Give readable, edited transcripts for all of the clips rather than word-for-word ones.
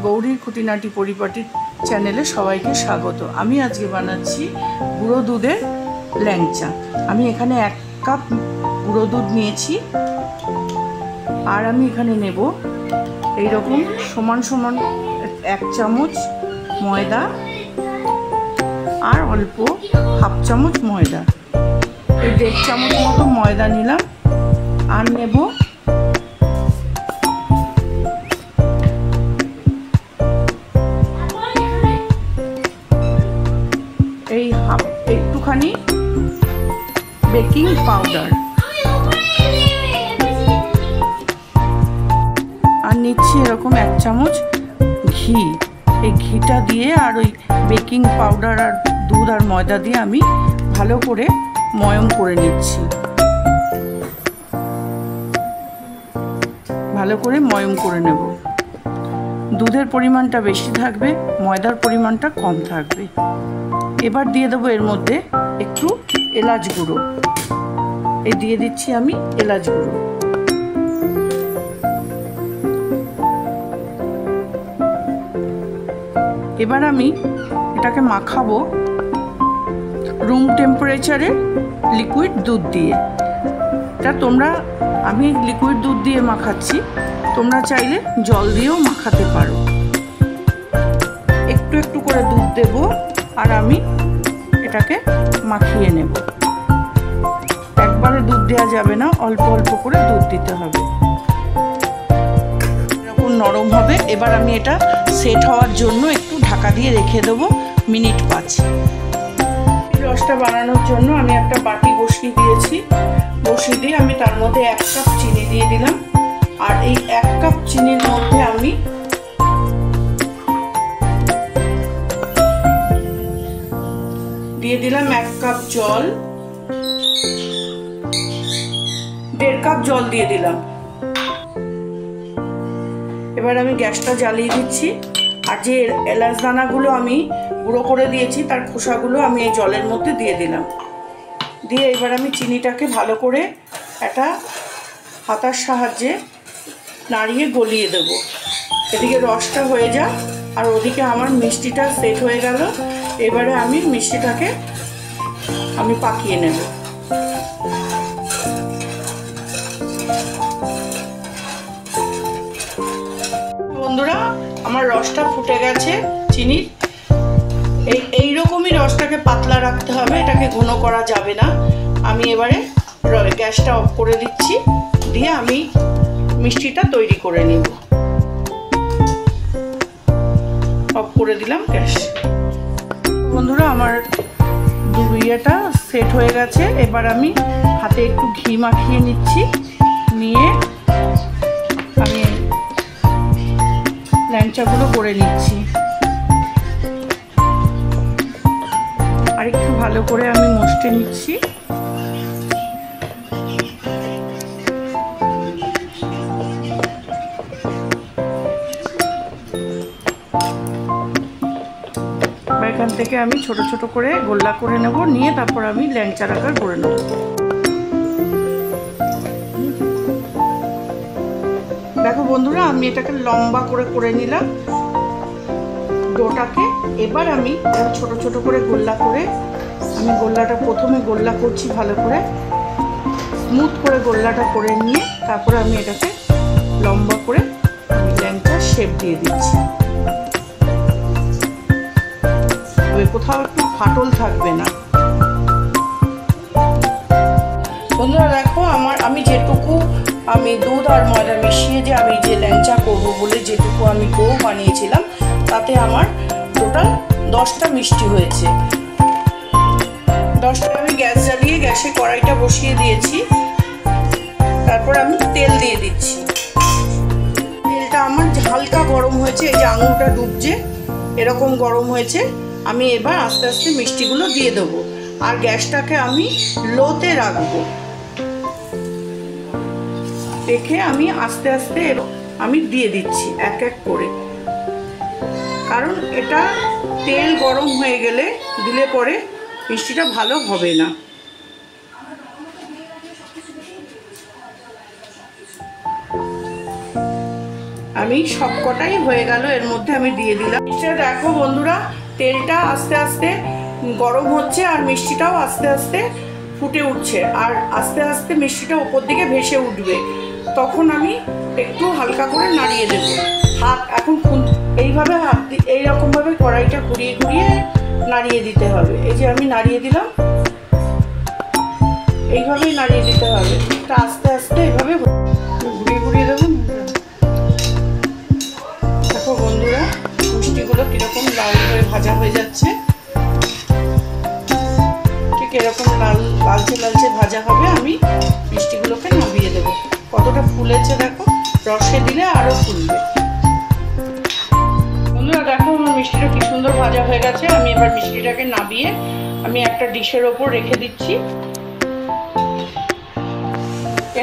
গৌরীর খুঁটিনাটি পরিপাটি চ্যানেলে সবাইকে স্বাগত। আমি আজকে বানাচ্ছি গুঁড়ো দুধের ল্যাংচা। আমি এখানে 1 কাপ গুঁড়ো দুধ নিয়েছি, আর আমি এখানে নেব এইরকম সমান সমান 1 চামচ ময়দা আর অল্প হাফ চামচ ময়দা, এই 1.5 চামচ মতো ময়দা নিলাম। আর নেব এই একটুখানি বেকিং পাউডার, আর নিচ্ছি এরকম 1 চামচ ঘি। এই ঘিটা দিয়ে আর ওই বেকিং পাউডার আর দুধ আর ময়দা দিয়ে আমি ভালো করে ময়ম করে নিচ্ছি। ভালো করে ময়ম করে নেব। দুধের পরিমাণটা বেশি থাকবে, ময়দার পরিমাণটা কম থাকবে। এবার দিয়ে দেবো এর মধ্যে একটু এলাচ গুঁড়ো। এই দিয়ে দিচ্ছি আমি এলাচ গুঁড়ো। এবার আমি এটাকে মাখাবো রুম টেম্পারেচারে লিকুইড দুধ দিয়ে। এটা আমি লিকুইড দুধ দিয়ে মাখাচ্ছি, তোমরা চাইলে জল দিয়েও মাখাতে পারো। একটু একটু করে দুধ দেব, আর আমি এটাকে মাখিয়ে নেব। একবারে দুধ দেওয়া যাবে না, অল্প অল্প করে দুধ দিতে হবে। এরকম নরম হবে। এবার আমি এটা সেট হওয়ার জন্য একটু ঢাকা দিয়ে রেখে দেবো মিনিট 5। রসটা বানানোর জন্য আমি একটা বাটি বসিয়ে দিয়েছি। বসিয়ে দিয়ে আমি তার মধ্যে 1 কাপ চিনি দিয়ে দিলাম। আর এই 1 কাপ চিনির মধ্যে আমি দিয়ে দিলাম 1 কাপ জল, 1.5 কাপ জল দিয়ে দিলাম। এবার আমি গ্যাসটা জ্বালিয়ে দিচ্ছি। আর যে এলাচ দানাগুলো আমি গুঁড়ো করে দিয়েছি তার খোসাগুলো আমি এই জলের মধ্যে দিয়ে দিলাম। দিয়ে এবার আমি চিনিটাকে ভালো করে একটা হাতার সাহায্যে নাড়িয়ে গলিয়ে দেব। এদিকে রসটা হয়ে যাক, আর ওদিকে আমার মিষ্টিটা সেট হয়ে গেল। এবারে আমি মিষ্টিটাকে পাকিয়ে নেব। বন্ধুরা, আমার রসটা ফুটে গেছে চিনির। এইরকমই রসটাকে পাতলা রাখতে হবে, এটাকে ঘন করা যাবে না। আমি এবারে গ্যাসটা অফ করে দিচ্ছি, দিয়ে আমি মিষ্টিটা তৈরি করে নিব। অফ করে দিলাম গ্যাস। বন্ধুরা, আমার ইয়েটা সেট হয়ে গেছে। এবার আমি হাতে একটু ঘি মাখিয়ে নিচ্ছি। নিয়ে আমি ল্যাংচাগুলো করে নিচ্ছি। আর একটু ভালো করে আমি মশটে নিচ্ছি। এখান থেকে আমি ছোট ছোট করে গোল্লা করে নেব, নিয়ে তারপর আমি ল্যাংচার আকার করে নেব। দেখো বন্ধুরা, আমি এটাকে লম্বা করে নিলাম ডোটাকে। এবার আমি ছোট ছোট করে গোল্লা করে আমি গোল্লাটা প্রথমে গোল্লা করছি ভালো করে, স্মুথ করে গোল্লাটা করে নিয়ে তারপরে আমি এটাকে লম্বা করে আমি ল্যাংচার শেপ দিয়ে দিচ্ছি। কোথাও একটু ফাটল থাকবে না। বন্ধুরা দেখো, আমি যেটুকু দুধ আর ময়দা মিশিয়ে আমি যে ল্যাংচা করবো বলে যেটুকু আমি ডো বানিয়েছিলাম, তাতে আমার টোটাল 10টা মিষ্টি হয়েছে। 10টা আমি গ্যাস জ্বালিয়ে গ্যাসে কড়াইটা বসিয়ে দিয়েছি। তারপর আমি তেল দিয়ে দিচ্ছি। তেলটা আমার হালকা গরম হয়েছে, এই যে আঙুলটা ডুবছে এরকম গরম হয়েছে। আমি এবার আস্তে আস্তে মিষ্টিগুলো দিয়ে দেবো, আর গ্যাসটাকে আমি লোতে রাখবো। রেখে আমি আস্তে আস্তে আমি দিয়ে দিচ্ছি এক এক করে, কারণ এটা তেল গরম হয়ে গেলে দিলে পরে মিষ্টিটা ভালো হবে না। আমি সবকটাই হয়ে গেল, এর মধ্যে আমি দিয়ে দিলাম। মিষ্টিটা দেখো বন্ধুরা, তেলটা আস্তে আস্তে গরম হচ্ছে আর মিষ্টিটাও আস্তে আস্তে ফুটে উঠছে, আর আস্তে আস্তে মিষ্টিটা ওপর দিকে ভেসে উঠবে। তখন আমি একটু হালকা করে নাড়িয়ে দেবো। হাত এখন এইভাবে এইরকমভাবে কড়াইটা ঘুরিয়ে ঘুরিয়ে নাড়িয়ে দিতে হবে। এই যে আমি নাড়িয়ে দিলাম, এইভাবেই নাড়িয়ে দিতে হবে। এটা আস্তে আস্তে এইভাবে ঘুরিয়ে ঘুরিয়ে দেবো। দেখো বন্ধুরা, মিষ্টিগুলো কীরকম লাল হয়ে ভাজা হয়ে যাচ্ছে। ঠিক এরকম লালচে লালচে ভাজা হবে। আমি মিষ্টিগুলোকে নামিয়ে দেবো। কতটা ফুলেছে দেখো, রসে দিলে আরও ফুলবে। বন্ধুরা দেখো, আমার মিষ্টিটা কি সুন্দর ভাজা হয়ে গেছে। আমি এবার মিষ্টিটাকে নামিয়ে আমি একটা ডিশের ওপর রেখে দিচ্ছি।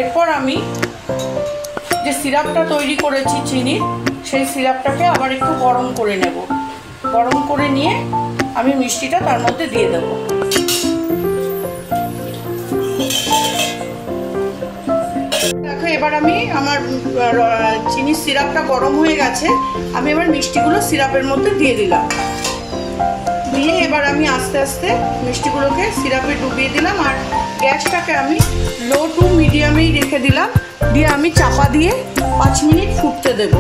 এরপর আমি যে সিরাপটা তৈরি করেছি চিনির, সেই সিরাপটাকে আবার একটু গরম করে নেব। গরম করে নিয়ে আমি মিষ্টিটা তার মধ্যে দিয়ে দেব। দেখো এবার আমি আমার চিনির সিরাপটা গরম হয়ে গেছে। আমি এবার মিষ্টিগুলো সিরাপের মধ্যে দিয়ে দিলাম। দিয়ে এবার আমি আস্তে আস্তে মিষ্টিগুলোকে সিরাপে ডুবিয়ে দিলাম, আর গ্যাসটাকে আমি লো টু মিডিয়ামেই রেখে দিলাম। দিয়ে আমি চাপা দিয়ে 5 মিনিট ফুটতে দেব।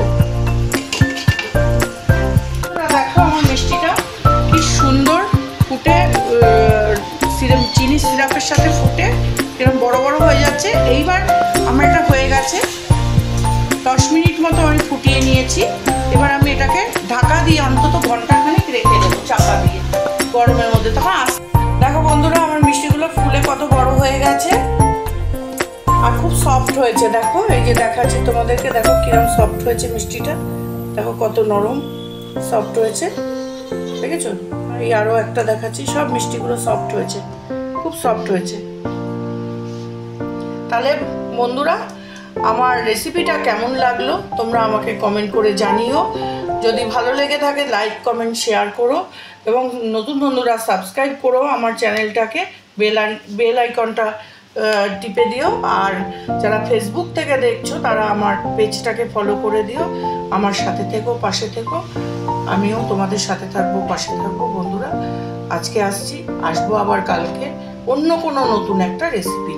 দেখো আমার মিষ্টিটা কি সুন্দর ফুটে, চিনি সিরাপের সাথে ফুটে এরকম বড় বড় হয়ে যাচ্ছে। এইবার আমার এটা হয়ে গেছে। 10 মিনিট মতো আমি ফুটিয়ে নিয়েছি। এবার আমি এটাকে ঢাকা দিয়ে অন্তত ঘন্টাখানেক রেখে দেবো চাপা দিয়ে গরমের মধ্যে। তখন দেখো বন্ধুরা, আমার মিষ্টিগুলো ফুলে কত বড় হয়ে গেছে আর খুব সফট হয়েছে। দেখো এই যে দেখাচ্ছি তোমাদেরকে, দেখো কিরম সফট হয়েছে মিষ্টিটা। দেখো কত নরম সফট হয়েছে, দেখেছো? এই আরও একটা দেখাচ্ছি। সব মিষ্টিগুলো সফট হয়েছে, খুব সফট হয়েছে। তাহলে বন্ধুরা, আমার রেসিপিটা কেমন লাগলো তোমরা আমাকে কমেন্ট করে জানিও। যদি ভালো লেগে থাকে লাইক কমেন্ট শেয়ার করো, এবং নতুন বন্ধুরা সাবস্ক্রাইব করো আমার চ্যানেলটাকে। বেল আইকনটা টিপে দিও। আর যারা ফেসবুক থেকে দেখছো তারা আমার পেজটাকে ফলো করে দিও। আমার সাথে থেকো, পাশে থেকো। আমিও তোমাদের সাথে থাকবো, পাশে থাকবো। বন্ধুরা আজকে আসবো আবার কালকে অন্য কোনো নতুন একটা রেসিপি।